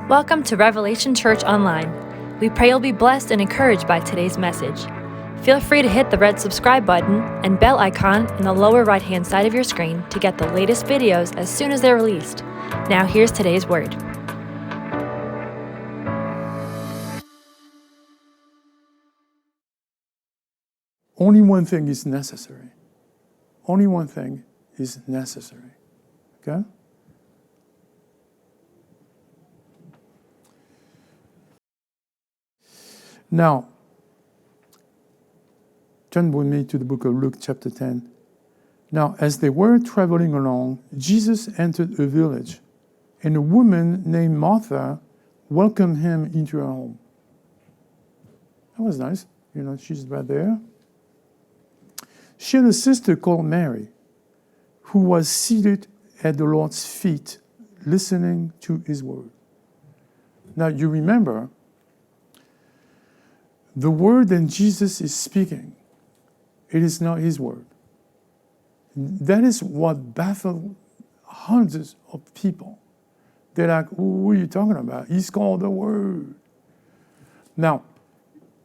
Welcome to Revelation Church Online. We pray you'll be blessed and encouraged by today's message. Feel free to hit the red subscribe button and bell icon in the lower right-hand side of your screen to get the latest videos as soon as they're released. Now here's today's word. Only one thing is necessary. Only one thing is necessary. Okay? Now, turn with me to the book of Luke chapter 10. Now, as they were traveling along, Jesus entered a village, and a woman named Martha welcomed him into her home. That was nice. You know, she's right there. She had a sister called Mary, who was seated at the Lord's feet, listening to his word. Now, you remember, the word that Jesus is speaking, it is not his word. That is what baffled hundreds of people. They're like, what are you talking about? He's called the word. Now,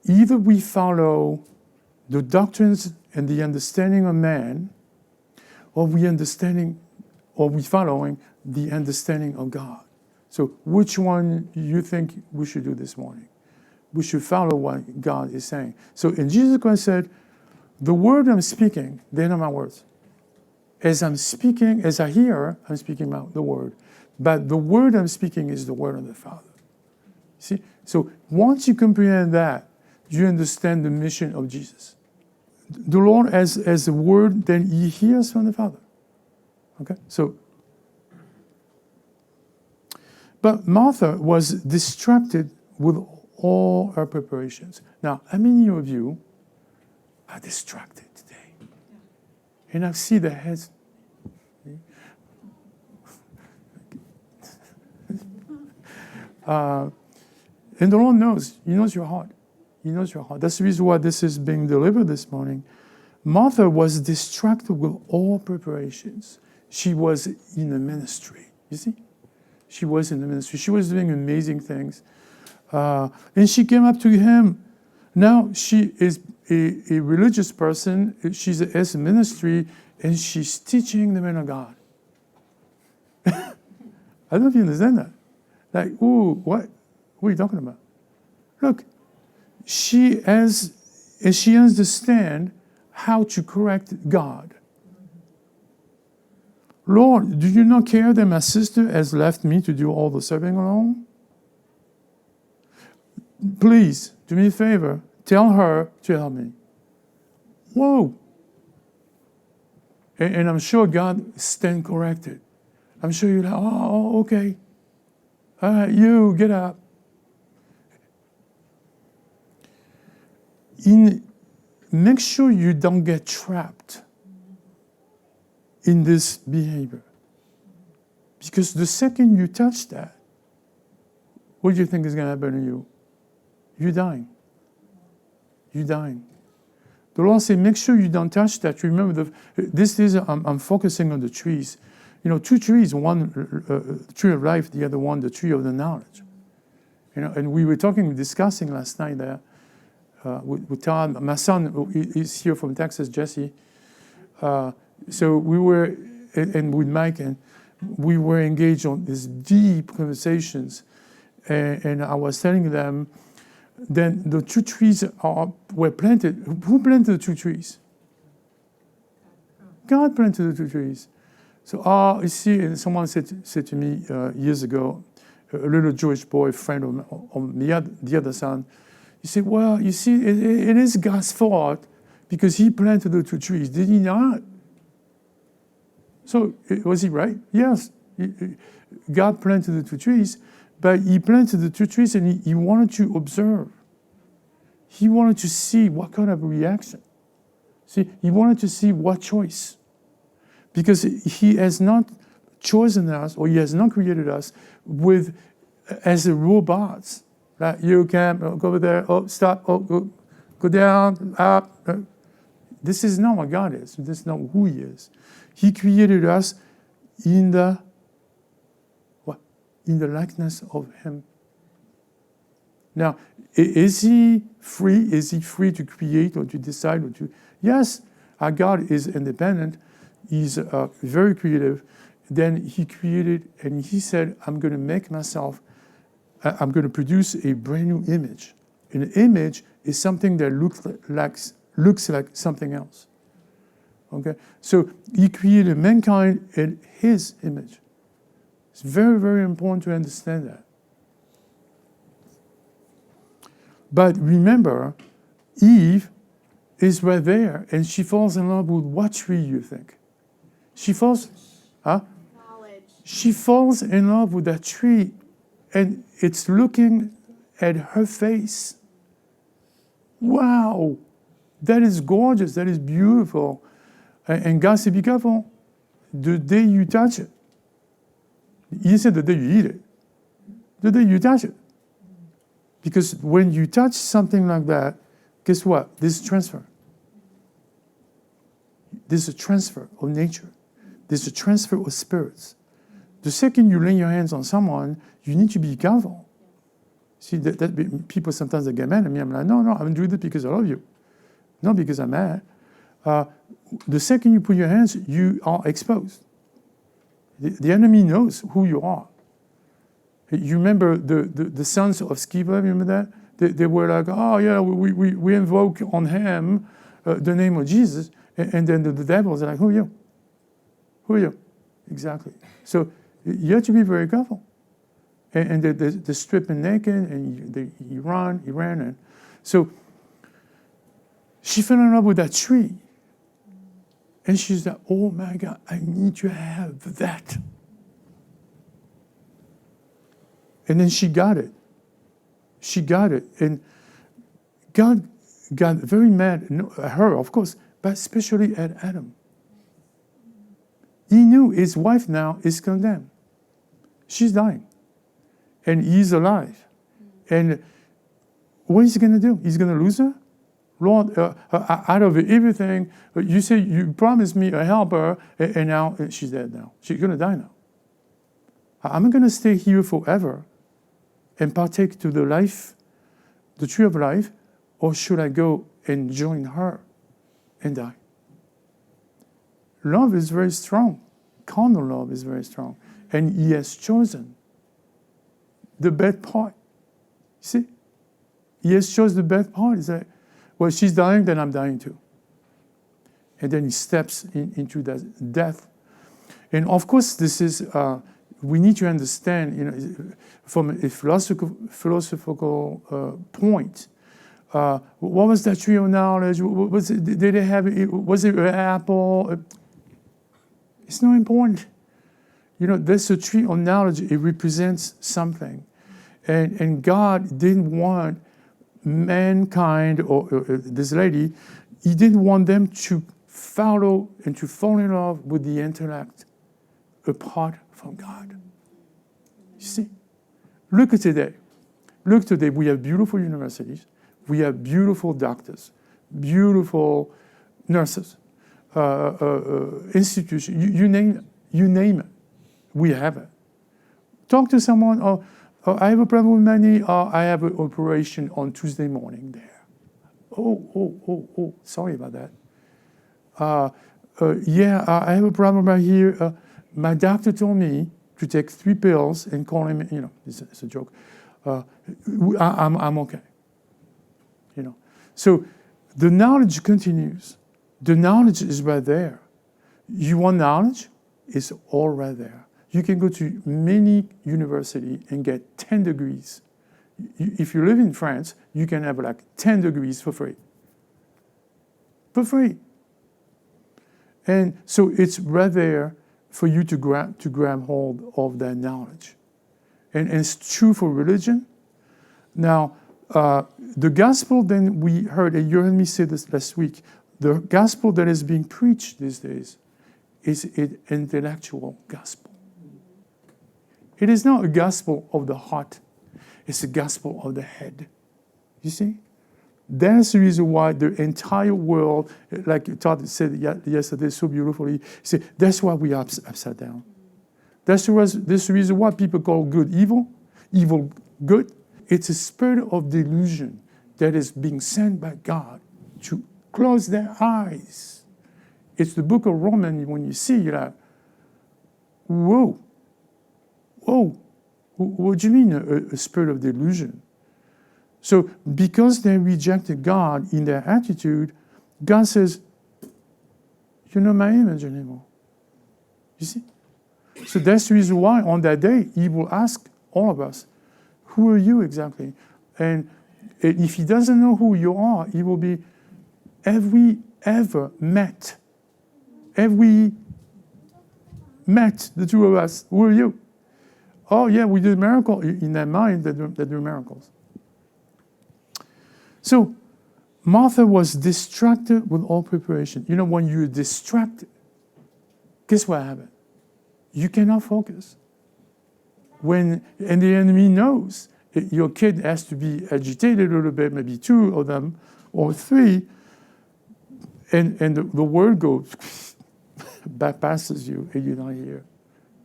either we follow the doctrines and the understanding of man, or we following the understanding of God. So which one you think we should do this morning? We should follow what God is saying. So, and Jesus Christ said, the word I'm speaking, they're not my words. As I'm speaking, as I hear, I'm speaking about the word. But the word I'm speaking is the word of the Father. See? So once you comprehend that, you understand the mission of Jesus. The Lord as a word, then he hears from the Father. Okay? So, but Martha was distracted with all her preparations. Now, how many of you are distracted today? And I see the heads. And the Lord knows. He knows your heart. He knows your heart. That's the reason why this is being delivered this morning. Martha was distracted with all preparations. She was in the ministry. You see? She was in the ministry. She was doing amazing things. And she came up to him. Now she is a religious person. She's a ministry, and she's teaching the man of God. I don't know if you understand that. Like, ooh, what are you talking about? Look, she understands how to correct God. Lord, do you not care that my sister has left me to do all the serving alone? Please, do me a favor, tell her to help me. Whoa. And I'm sure God stand corrected. I'm sure you're like, oh, okay. All right, you, get up. Make sure you don't get trapped in this behavior. Because the second you touch that, what do you think is going to happen to you? You're dying. You're dying. The Lord said, make sure you don't touch that. Remember, I'm focusing on the trees. You know, two trees, one tree of life, the other one, the tree of the knowledge. You know, and we were discussing last night there with Todd. My son is here from Texas, Jesse. So we were, and with Mike, and we were engaged on these deep conversations. And I was telling them, then the two trees were planted. Who planted the two trees? God planted the two trees. So, you see, and someone said to me years ago, a little Jewish boy, friend of the other son, he said, well, you see, it is God's fault because he planted the two trees. Did he not? So, was he right? Yes. God planted the two trees, but he planted the two trees and he wanted to observe. He wanted to see what kind of reaction. See, he wanted to see what choice. Because he has not chosen us, or he has not created us as robots. Like, you can't go over there, stop, go down, up. This is not what God is. This is not who he is. He created us in the likeness of him, Now, is he free? Is he free to create or to decide or to? Yes, our God is independent. He's very creative. Then he created and he said, I'm going to make myself, I'm going to produce a brand new image. An image is something that looks like something else. Okay? So he created mankind in his image. It's very, very important to understand that. But remember, Eve is right there, and she falls in love with what tree, you think? She falls in love with that tree, and it's looking at her face. Wow, that is gorgeous, that is beautiful. And God said, be careful, the day you touch it. He said the day you eat it, the day you touch it. Because when you touch something like that, guess what? This is transfer. This is a transfer of nature. This is a transfer of spirits. The second you lay your hands on someone, you need to be careful. See, that people sometimes they get mad at me. I'm like, no, I'm doing this because I love you. Not because I'm mad. The second you put your hands, you are exposed. The enemy knows who you are. You remember the sons of Sceva, remember that? They were like, oh yeah, we invoke on him the name of Jesus. And then the devils are like, who are you? Who are you? Exactly. So you have to be very careful. And they're stripping naked, and he ran. And so she fell in love with that tree. And she's like, oh my God, I need to have that. And then she got it. She got it. And God got very mad at her, of course, but especially at Adam. He knew his wife now is condemned. She's dying. And he's alive. And what is he going to do? He's going to lose her? Lord, out of everything, you say you promised me a helper, and now she's dead now. She's going to die now. I'm going to stay here forever and partake to the life, the tree of life, or should I go and join her and die? Love is very strong. Carnal love is very strong. And he has chosen the bad part. You see? He has chosen the bad part. He's like, well, she's dying, then I'm dying too. And then he steps into that death. And of course, this is, we need to understand, from a philosophical point, what was that tree of knowledge? Was it an apple? It's not important. There's a tree of knowledge. It represents something. And God didn't want mankind or this lady, he didn't want them to follow and to fall in love with the intellect apart from God. You see? Look today. We have beautiful universities. We have beautiful doctors, beautiful nurses, institutions. You name it. We have it. Talk to someone, I have a problem with money, I have an operation on Tuesday morning there. Oh, sorry about that. I have a problem right here. My doctor told me to take 3 pills and call him, it's a joke. I'm okay. So the knowledge continues. The knowledge is right there. You want knowledge? It's all right there. You can go to many universities and get 10 degrees. If you live in France, you can have 10 degrees for free. For free. And so it's right there for you to grab hold of that knowledge. And it's true for religion. Now, the gospel, then we heard, and you heard me say this last week, the gospel that is being preached these days is an intellectual gospel. It is not a gospel of the heart. It's a gospel of the head. You see? That's the reason why the entire world, like Todd said yesterday so beautifully, he said, that's why we are upside down. That's the reason why people call good evil, evil good, it's a spirit of delusion that is being sent by God to close their eyes. It's the book of Romans, when you see, you're like, whoa, what do you mean a spirit of delusion? So because they rejected God in their attitude, God says, you're not my image anymore. You see? So that's the reason why on that day, he will ask all of us, who are you exactly? And if he doesn't know who you are, he will be, have we ever met? Have we met, the two of us? Who are you? Oh, yeah, we did miracles. In their mind, they do miracles. So Martha was distracted with all preparation. You know, when you're distracted, guess what happened? You cannot focus. And the enemy knows your kid has to be agitated a little bit, maybe two of them or three, and the word goes, bypasses you, and you're not here.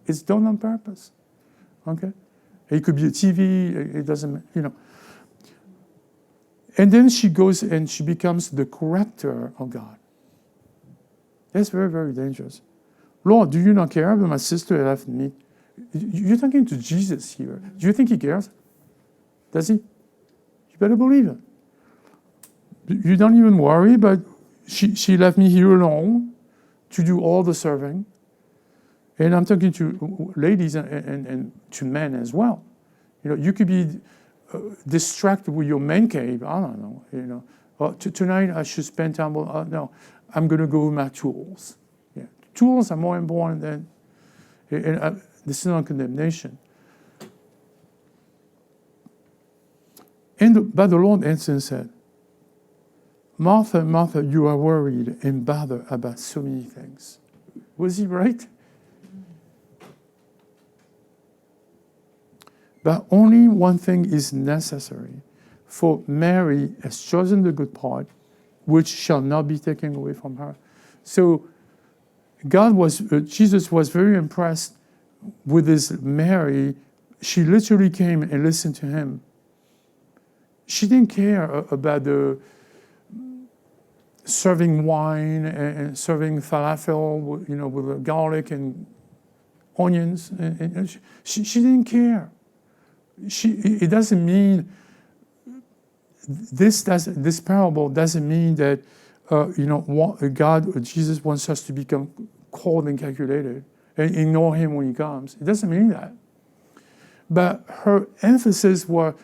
It's done on purpose. Okay? It could be a TV, it doesn't, you know. And then she goes and she becomes the corrector of God. That's very, very dangerous. Lord, do you not care about my sister left me? You're talking to Jesus here. Do you think he cares? Does he? You better believe it. You don't even worry, but she left me here alone to do all the serving. And I'm talking to ladies and to men as well. You know, you could be distracted with your man cave. I don't know. You know, tonight I should spend time with. No, I'm going to go with my tools. Yeah, tools are more important than. And this is not condemnation. But the Lord answered and said, Martha, Martha, you are worried and bothered about so many things. Was he right? But only one thing is necessary. For Mary has chosen the good part, which shall not be taken away from her. So Jesus was very impressed with this Mary. She literally came and listened to him. She didn't care about the serving wine and serving falafel, you know, with garlic and onions. And she didn't care. It doesn't mean this parable doesn't mean that Jesus wants us to become cold and calculated and ignore him when he comes. It doesn't mean that. But her emphasis was,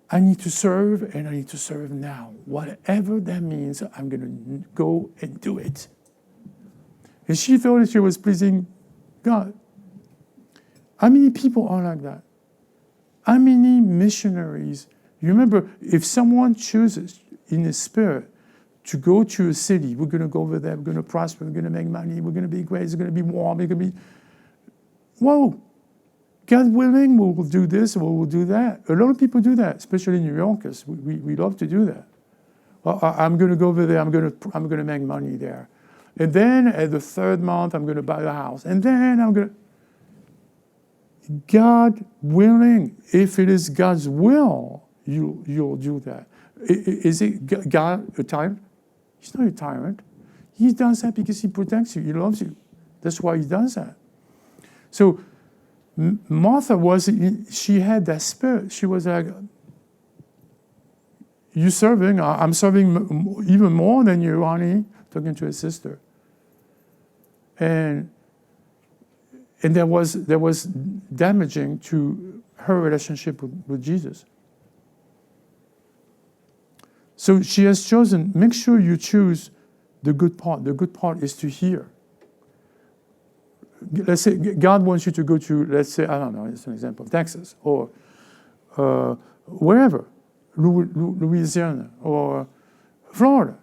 I need to serve, and I need to serve now. Whatever that means, I'm going to go and do it. And she thought that she was pleasing God. How many people are like that? How many missionaries? You remember, if someone chooses in his spirit to go to a city, we're going to go over there, we're going to prosper, we're going to make money, we're going to be great, it's going to be warm, it's going to be, whoa. God willing, we'll do this, or we'll do that. A lot of people do that, especially New Yorkers. We love to do that. Well, I'm going to go over there. I'm going to make money there, and then at the third month, I'm going to buy a house, and then I'm going to. God willing, if it is God's will, you'll do that. Is it God a tyrant? He's not a tyrant. He does that because he protects you. He loves you. That's why he does that. So. Martha she had that spirit. She was like, you serving, I'm serving even more than you, honey, talking to his sister. And that was damaging to her relationship with Jesus. So she has chosen, make sure you choose the good part. The good part is to hear. Let's say God wants you to go to, let's say, I don't know, it's an example, Texas or wherever, Louisiana or Florida.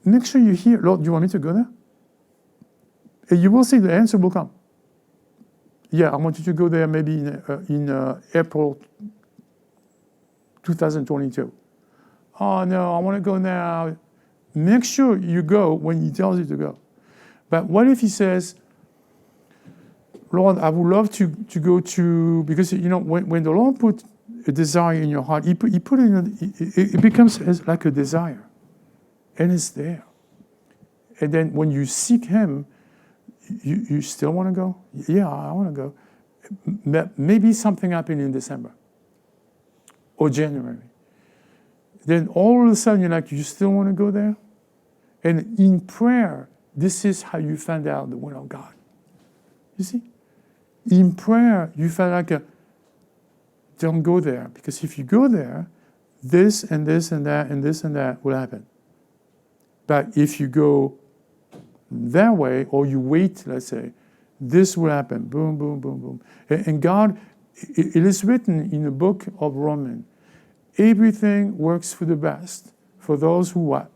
Make sure you hear, Lord, do you want me to go there? And you will see the answer will come. Yeah, I want you to go there maybe in April 2022. Oh, no, I want to go now. Make sure you go when he tells you to go. But what if he says, Lord, I would love to go to, because, when the Lord put a desire in your heart, He put it becomes like a desire. And it's there. And then when you seek Him, you still want to go? Yeah, I want to go. Maybe something happened in December or January. Then all of a sudden, you're like, you still want to go there? And in prayer, this is how you find out the will of God. You see? In prayer, you find like don't go there. Because if you go there, this and this and that and this and that will happen. But if you go that way, or you wait, let's say, this will happen. Boom, boom, boom, boom. And God, it is written in the book of Romans, everything works for the best for those who what?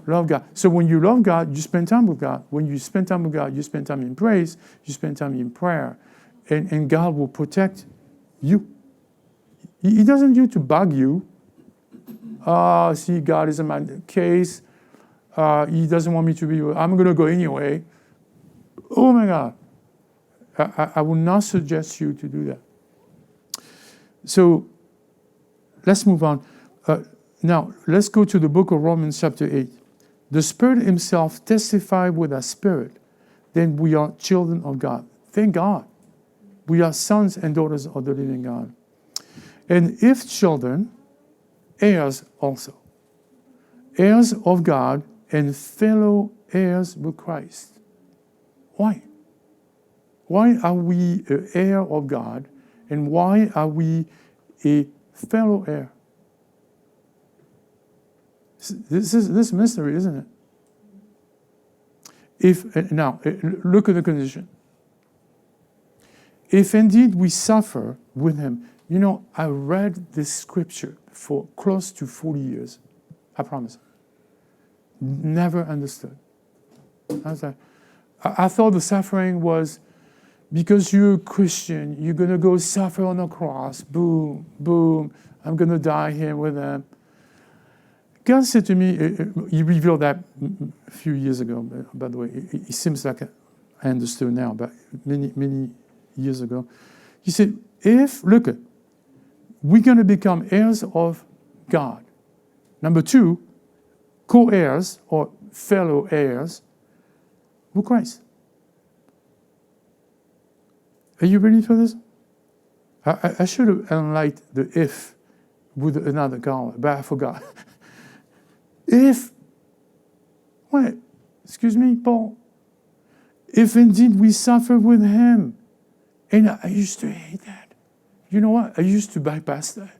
Love God. So when you love God, you spend time with God. When you spend time with God, you spend time in praise, you spend time in prayer. And God will protect you. He doesn't do it to bug you. See, God is in my case. He doesn't want me to be, I'm going to go anyway. Oh my God. I would not suggest you to do that. So let's move on. Now, let's go to the book of Romans chapter 8. The Spirit Himself testifies with our spirit, then we are children of God. Thank God. We are sons and daughters of the living God. And if children, heirs also. Heirs of God and fellow heirs with Christ. Why? Why are we an heir of God, and why are we a fellow heir? This is mystery, isn't it? Now, look at the condition. If indeed we suffer with Him, I read this scripture for close to 40 years. I promise. Never understood. I was like, I thought the suffering was because you're a Christian, you're going to go suffer on the cross. Boom, boom. I'm going to die here with them. God said to me, He revealed that a few years ago, by the way. It seems like I understood now, but many, many years ago. He said, look, we're going to become heirs of God. Number two, co-heirs or fellow heirs with Christ. Are you ready for this? I should have enlightened the if with another comma, but I forgot. If, what? Excuse me, Paul? If indeed we suffer with Him. And I used to hate that. You know what? I used to bypass that.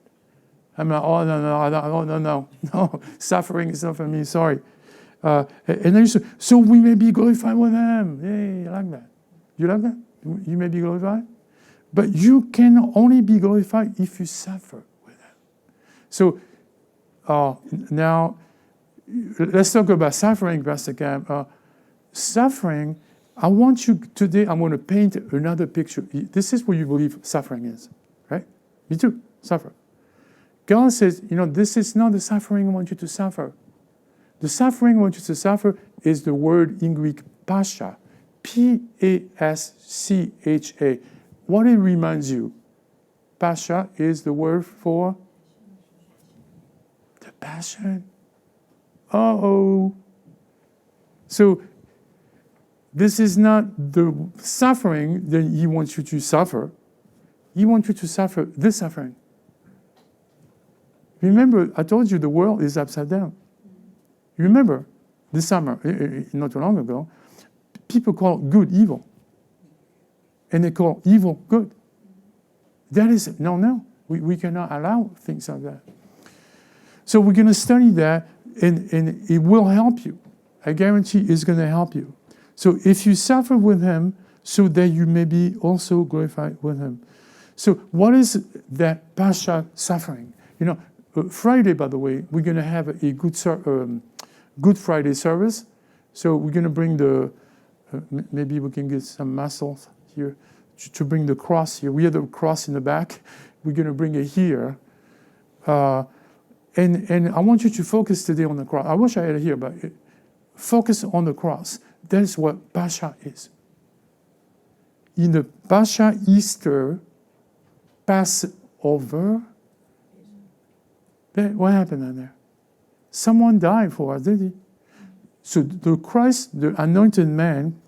I'm like, oh, no, suffering is not for me, sorry. And I used to, so we may be glorified with Him. Hey, I like that. You like that? You may be glorified? But you can only be glorified if you suffer with Him. So now, let's talk about suffering, Pastor Cam. Suffering, I want you, today I'm going to paint another picture. This is what you believe suffering is, right? Me too, suffer. God says, this is not the suffering I want you to suffer. The suffering I want you to suffer is the word in Greek, pascha. P-A-S-C-H-A. What it reminds you? Pascha is the word for the passion. Uh-oh. So this is not the suffering that He wants you to suffer. He wants you to suffer this suffering. Remember, I told you the world is upside down. You remember, this summer, not too long ago, people call good evil. And they call evil good. That is, no. We cannot allow things like that. So we're going to study that, and it will help you. I guarantee it's going to help you. So if you suffer with Him, so that you may be also glorified with Him. So what is that pascha suffering? Friday, by the way, we're going to have a Good Friday service. So we're going to bring maybe we can get some muscles here to bring the cross here. We have the cross in the back. We're going to bring it here. And I want you to focus today on the cross. I wish I had it here, but focus on the cross. That is what pascha is. in the Pascha Easter Passover, what happened on there? Someone died for us, did he? So the Christ, the anointed man,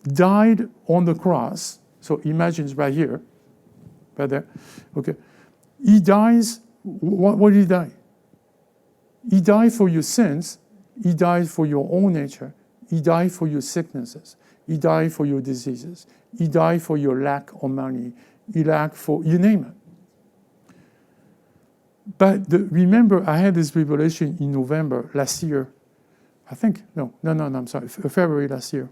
died on the cross. So imagine it's right here, right there. Okay. He dies. What did he die? He died for your sins. He died for your own nature. He died for your sicknesses. He died for your diseases. He died for your lack of money. He died for, you name it. But remember, I had this revelation in November last year. I think, I'm sorry, February last year.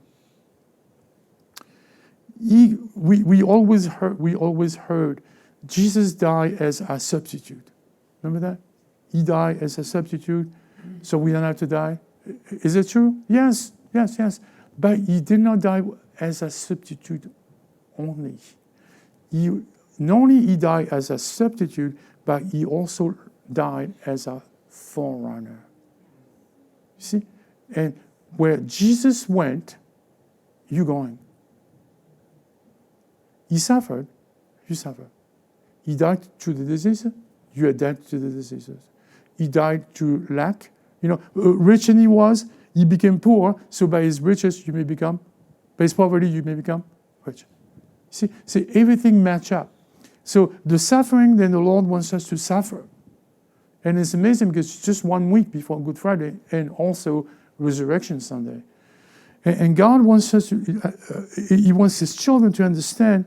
We always heard Jesus died as a substitute. Remember that? He died as a substitute, so we don't have to die. Is it true? Yes. But he did not die as a substitute only. Not only he died as a substitute, but he also died as a forerunner. You see? And where Jesus went, you're going. He suffered, you suffer. He died to the diseases, you are dead to the diseases. He died to lack. Rich and he was, he became poor, so by his riches you may become, by his poverty you may become rich. See, everything match up. So the suffering, then the Lord wants us to suffer. And it's amazing because it's just 1 week before Good Friday and also Resurrection Sunday. And God wants us to, he wants his children to understand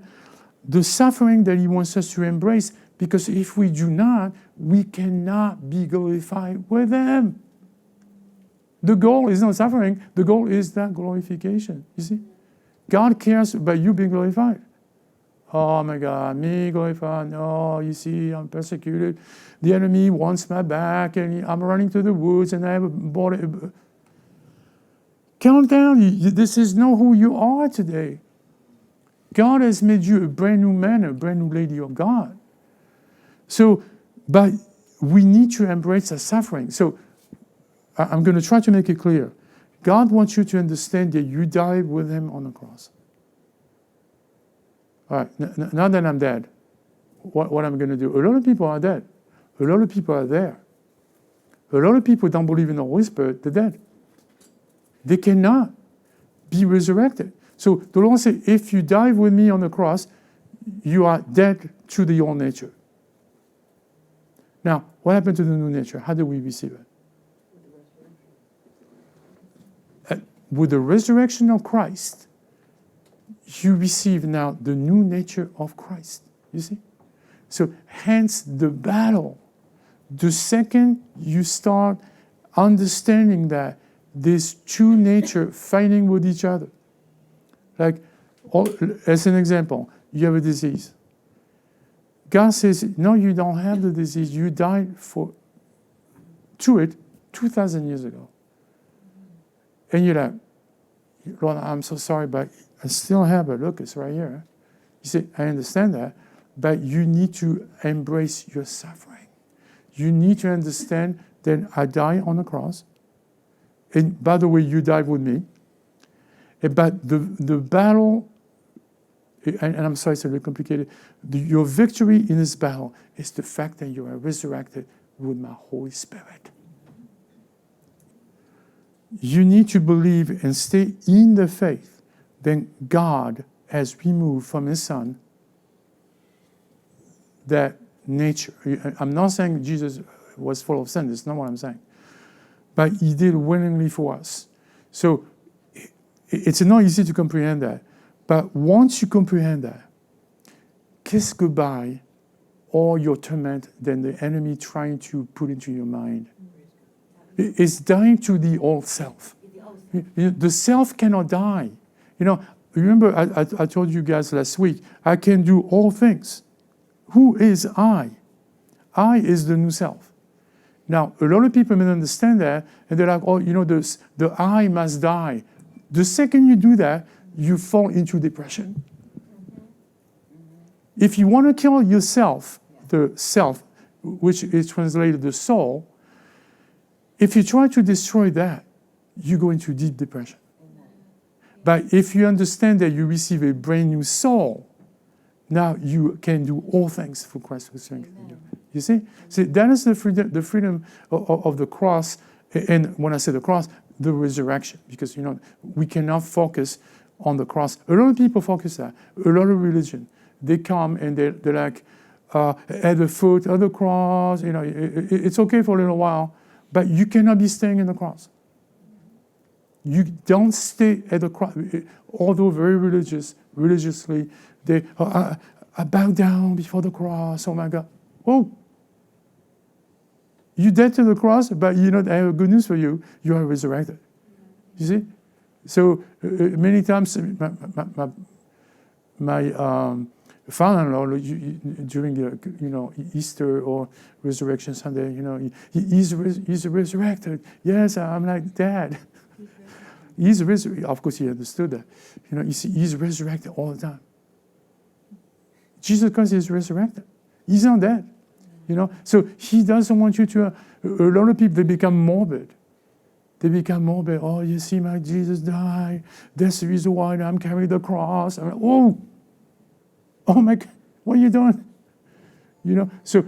the suffering that he wants us to embrace, because if we do not, we cannot be glorified with him. The goal is not suffering, the goal is that glorification. You see? God cares about you being glorified. Oh my God, me glorified. No, you see, I'm persecuted. The enemy wants my back, and I'm running to the woods, and I have a body. Calm down. This is not who you are today. God has made you a brand new man, a brand new lady of God. So, but we need to embrace the suffering. So, I'm going to try to make it clear. God wants you to understand that you died with him on the cross. All right, now that I'm dead, what am I going to do? A lot of people are dead. A lot of people are there. A lot of people don't believe in the Holy Spirit, they're dead. They cannot be resurrected. So the Lord said, if you die with me on the cross, you are dead to the old nature. Now, what happened to the new nature? How do we receive it? With the resurrection of Christ, you receive now the new nature of Christ. You see? So hence the battle. The second you start understanding that these two natures fighting with each other. Like, as an example, you have a disease. God says, no, you don't have the disease. You died to it 2,000 years ago. And you're like, Lord, I'm so sorry, but I still have it. Look, it's right here. He said, I understand that, but you need to embrace your suffering. You need to understand that I died on the cross. And by the way, you died with me. But the battle, and I'm sorry, it's a little complicated, your victory in this battle is the fact that you are resurrected with my Holy Spirit. You need to believe and stay in the faith. Then God has removed from his Son that nature. I'm not saying Jesus was full of sin. That's not what I'm saying. But he did willingly for us. So it's not easy to comprehend that. But once you comprehend that, kiss goodbye all your torment that the enemy trying to put into your mind. It's dying to the old self. The self cannot die. Remember I told you guys last week, I can do all things. Who is I? I is the new self. Now, a lot of people may understand that, and they're like, the I must die. The second you do that, you fall into depression. If you want to kill yourself, the self, which is translated the soul, if you try to destroy that, you go into deep depression. But if you understand that you receive a brand new soul, now you can do all things through Christ who strengthens you. You see? That is the freedom of the cross. And when I say the cross, the resurrection. Because, we cannot focus on the cross. A lot of people focus that. A lot of religion. They come and they're like, at the foot of the cross, it's okay for a little while, but you cannot be staying in the cross. You don't stay at the cross. Although very religiously, they I bow down before the cross. Oh my God! Oh, you dead to the cross, but I have good news for you. You are resurrected. You see? So many times, my father-in-law during the Easter or Resurrection Sunday, he's resurrected. Yes, I'm like, Dad. He's resurrected. Of course, he understood that. He's resurrected all the time. Jesus Christ is resurrected. He's not dead. So he doesn't want you to. A lot of people, they become morbid. Oh, you see, my Jesus died. That's the reason why I'm carrying the cross. I'm like, oh my God, what are you doing? So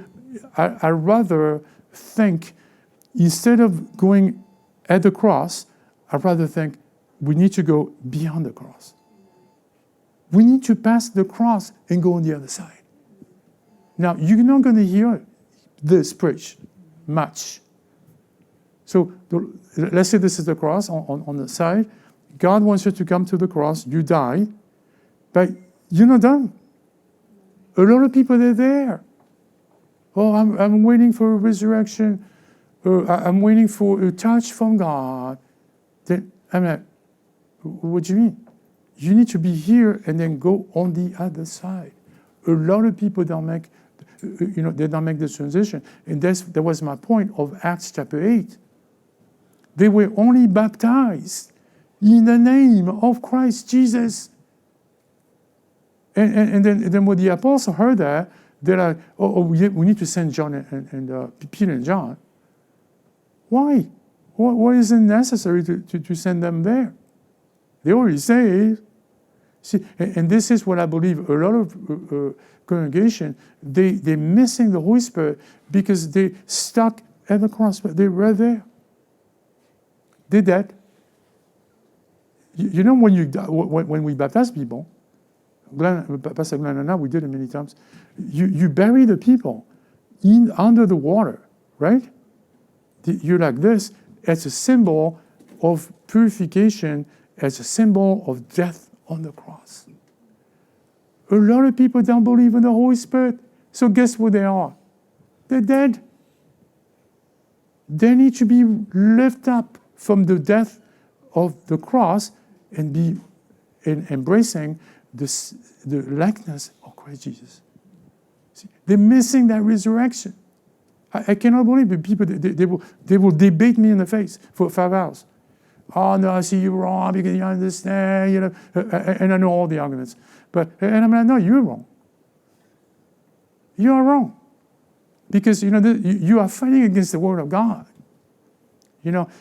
I rather think, instead of going at the cross, I'd rather think we need to go beyond the cross. We need to pass the cross and go on the other side. Now, you're not going to hear this preached much. So let's say this is the cross on the side. God wants you to come to the cross. You die, but you're not done. A lot of people, they're there. Oh, I'm waiting for a resurrection. I'm waiting for a touch from God. Then I'm like, what do you mean? You need to be here and then go on the other side. A lot of people don't make, they don't make the transition. And that was my point of Acts chapter 8. They were only baptized in the name of Christ Jesus. And then when the apostles heard that, they're like, we need to send John and Peter and John. Why? What is it necessary to send them there? They already saved. See, and this is what I believe a lot of congregation, they're missing the Holy Spirit because they stuck at the cross, but they're right there. They're dead. When we baptize people, Pastor Glenn and I, we did it many times, you bury the people under the water, right? You're like this. It's a symbol of purification, as a symbol of death on the cross. A lot of people don't believe in the Holy Spirit. So guess what they are? They're dead. They need to be lifted up from the death of the cross and be embracing the likeness of Christ Jesus. See, they're missing that resurrection. I cannot believe it. People, they will debate me in the face for 5 hours. Oh, no, I see you wrong because you understand, and I know all the arguments. And I'm like, no, you're wrong. You are wrong. Because, you are fighting against the Word of God.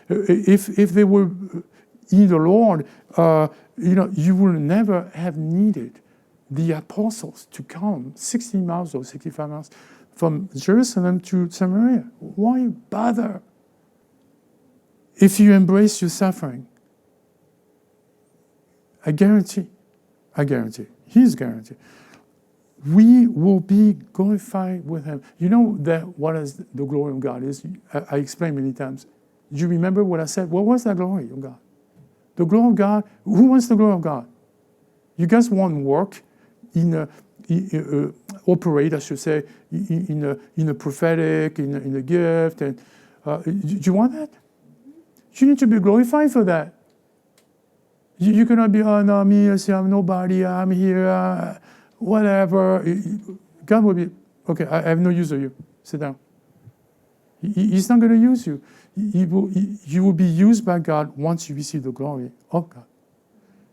If they were in the Lord, you would never have needed the apostles to come 60 miles or 65 miles from Jerusalem to Samaria. Why bother? If you embrace your suffering, I guarantee, He's guaranteed, we will be glorified with Him. You know that what is the glory of God is? I explained many times. Do you remember what I said? What was the glory of God? The glory of God, who wants the glory of God? You guys want work operate, I should say, in a prophetic, in a gift. And do you want that? You need to be glorified for that. You cannot be, oh no, me, I'm nobody, I'm here, whatever. God will be, okay, I have no use of you. Sit down. He's not going to use you. You will be used by God once you receive the glory of God.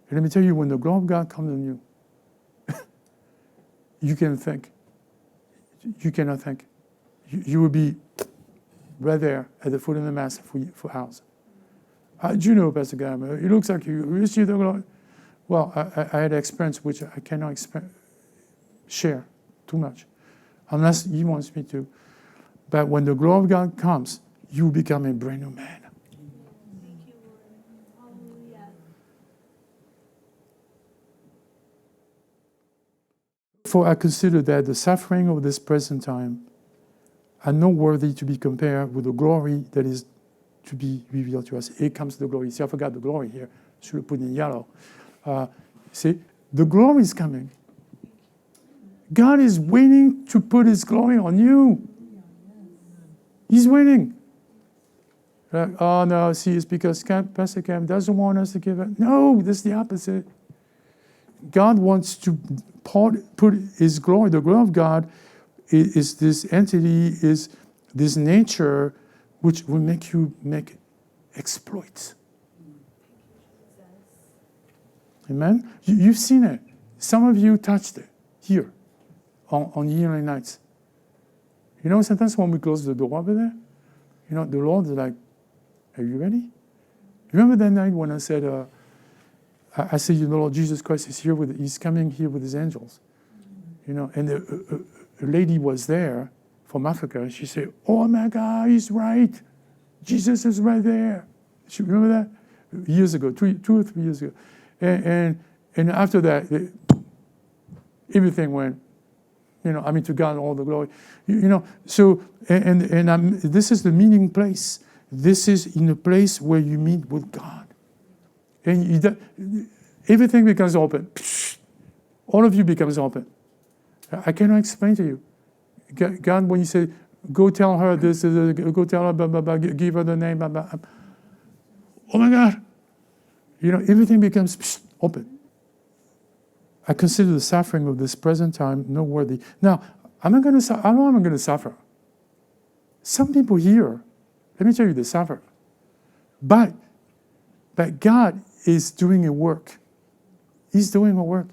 And let me tell you, when the glory of God comes on you, you can think. You cannot think. You will be right there at the foot of the Master for hours. Do you know, Pastor Gam, it looks like you receive the glory. Well, I had an experience which I cannot share too much, unless he wants me to. But when the glory of God comes, you become a brand new man. Thank you, Lord. Hallelujah. For I consider that the suffering of this present time are not worthy to be compared with the glory that is to be revealed to us. Here comes the glory. See, I forgot the glory here. Should have put it in yellow. See, the glory is coming. God is waiting to put His glory on you. He's waiting. Oh no, see, it's because Pastor Cam doesn't want us to give it. No, that's the opposite. God wants to put His glory. The glory of God is this entity, is this nature, which will make you make exploits. Amen? You've seen it. Some of you touched it here on healing nights. You know, sometimes when we close the door over there, you know, the Lord is like, are you ready? Remember that night when I said, I said, you know, Lord Jesus Christ is here He's coming here with His angels. You know, and a lady was there from Africa, and she said, oh my God, He's right. Jesus is right there. You remember that? Years ago, 2 or 3 years ago. And after that, everything went, you know, I mean, to God all the glory. You know, so, this is the meeting place. This is in a place where you meet with God. And everything becomes open. All of you becomes open. I cannot explain to you. God, when you say, go tell her this, go tell her, blah, blah, blah, give her the name, blah, blah. Oh my God. You know, everything becomes open. I consider the suffering of this present time not worthy. Now, I know I'm going to suffer. Some people here, let me tell you, they suffer. But God is doing a work. He's doing a work.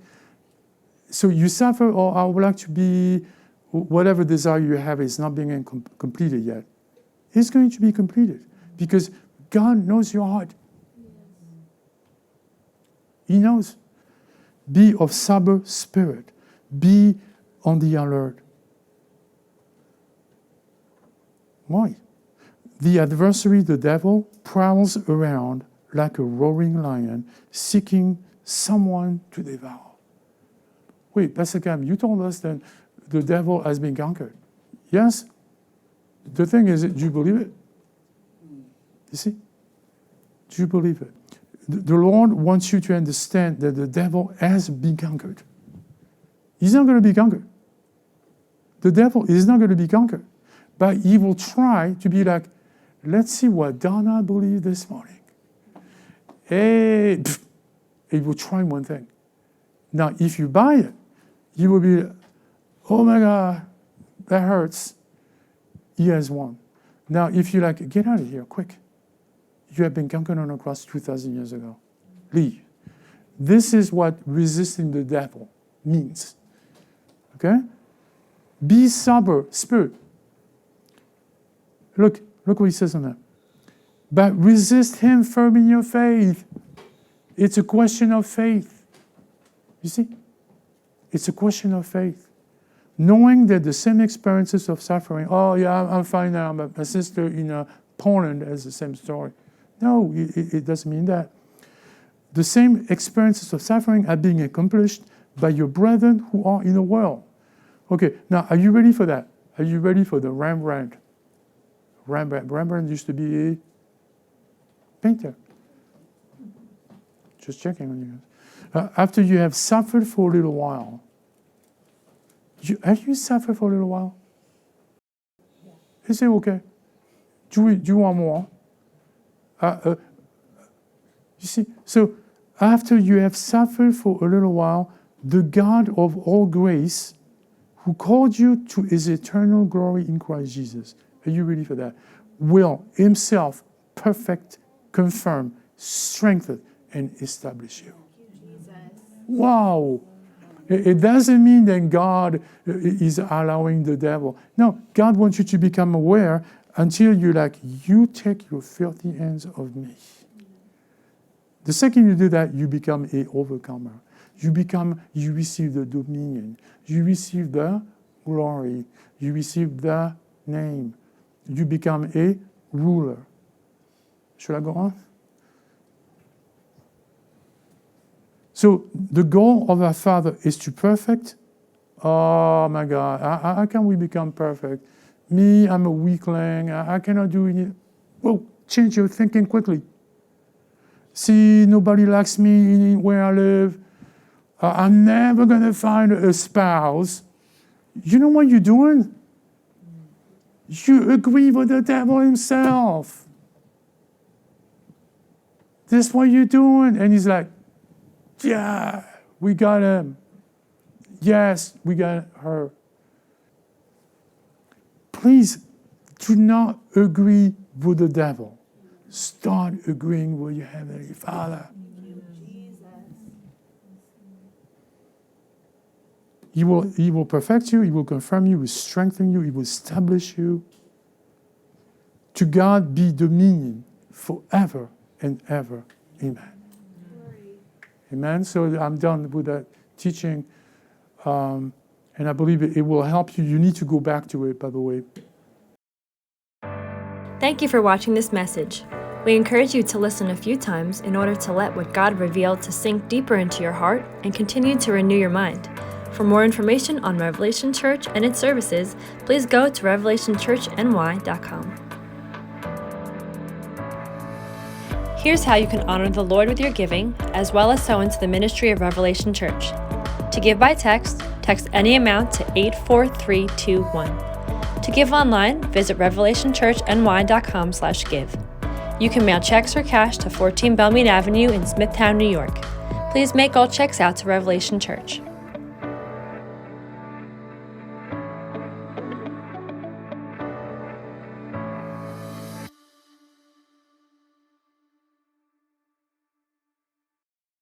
So you suffer, or I would like to be, whatever desire you have is not being completed yet. It's going to be completed because God knows your heart. He knows. Be of sober spirit. Be on the alert. Why? The adversary, the devil, prowls around like a roaring lion, seeking someone to devour. Wait, Pastor Cam, you told us that the devil has been conquered. Yes. The thing is, do you believe it? You see? Do you believe it? The Lord wants you to understand that the devil has been conquered. He's not going to be conquered. The devil is not going to be conquered. But he will try to be like, let's see what Donna believed this morning. Hey, he will try one thing. Now, if you buy it, you will be, oh my God, that hurts. He has won. Now, if you like, get out of here, quick. You have been conquered on a cross 2,000 years ago. Leave. This is what resisting the devil means. Okay? Be sober, spirit. Look what he says on that. But resist him firm in your faith. It's a question of faith. You see? It's a question of faith. Knowing that the same experiences of suffering, oh yeah, I'm fine now, but my sister in Poland has the same story. No, it doesn't mean that. The same experiences of suffering are being accomplished by your brethren who are in the world. Okay, now are you ready for that? Are you ready for the Rembrandt? Rembrandt used to be a painter. Just checking on you guys. After you have suffered for a little while, have you suffered for a little while? Is it okay? Do you want more? You see, so after you have suffered for a little while, the God of all grace, who called you to His eternal glory in Christ Jesus, are you ready for that? Will Himself perfect, confirm, strengthen, and establish you. Wow! It doesn't mean that God is allowing the devil. No, God wants you to become aware until you take your filthy hands off me. The second you do that, you become an overcomer. You receive the dominion. You receive the glory. You receive the name. You become a ruler. Should I go on? So the goal of our Father is to perfect. Oh my God, how can we become perfect? Me, I'm a weakling. I cannot do it. Well, change your thinking quickly. See, nobody likes me where I live. I'm never going to find a spouse. You know what you're doing? You agree with the devil himself. That's what you're doing. And he's like, yeah, we got him. Yes, we got her. Please do not agree with the devil. Start agreeing with your Heavenly Father. He will perfect you, He will confirm you, He will strengthen you, He will establish you. To God be dominion forever and ever. Amen. Amen. So I'm done with that teaching. And I believe it will help you. You need to go back to it, by the way. Thank you for watching this message. We encourage you to listen a few times in order to let what God revealed to sink deeper into your heart and continue to renew your mind. For more information on Revelation Church and its services, please go to revelationchurchny.com. Here's how you can honor the Lord with your giving, as well as sow into the ministry of Revelation Church. To give by text, text any amount to 84321. To give online, visit revelationchurchny.com/give. You can mail checks or cash to 14 Belmead Avenue in Smithtown, New York. Please make all checks out to Revelation Church.